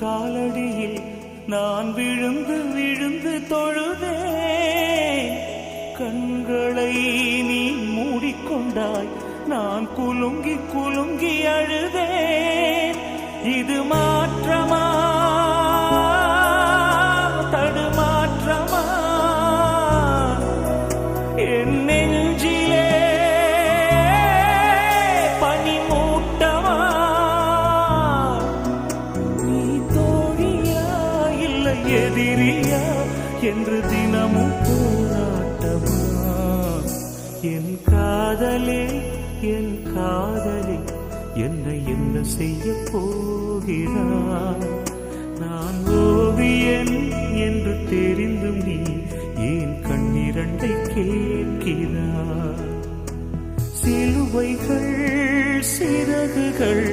காலடியில் நான் விழுந்து விழுந்து தொழுதே. கண்களை நீ மூடிக்கொண்டாய், நான் குலுங்கி குலுங்கி அழுதேன். இது மாற்றமா தடுமாற்றமா என் நெஞ்சிலே பனிமூட்டமா? நீ தோழியா இல்லை எதிரியா என்று தினமும் போராட்டமா? என் காதலே என் காதலே என்னை என்ன செய்ய போகிறாய்? நான் ஓவியன் என்று தெரிந்தும் நீ ஏன் கண்ணிரண்டை கேட்கிறாய்? சிலுவைகள் சிறகுகள்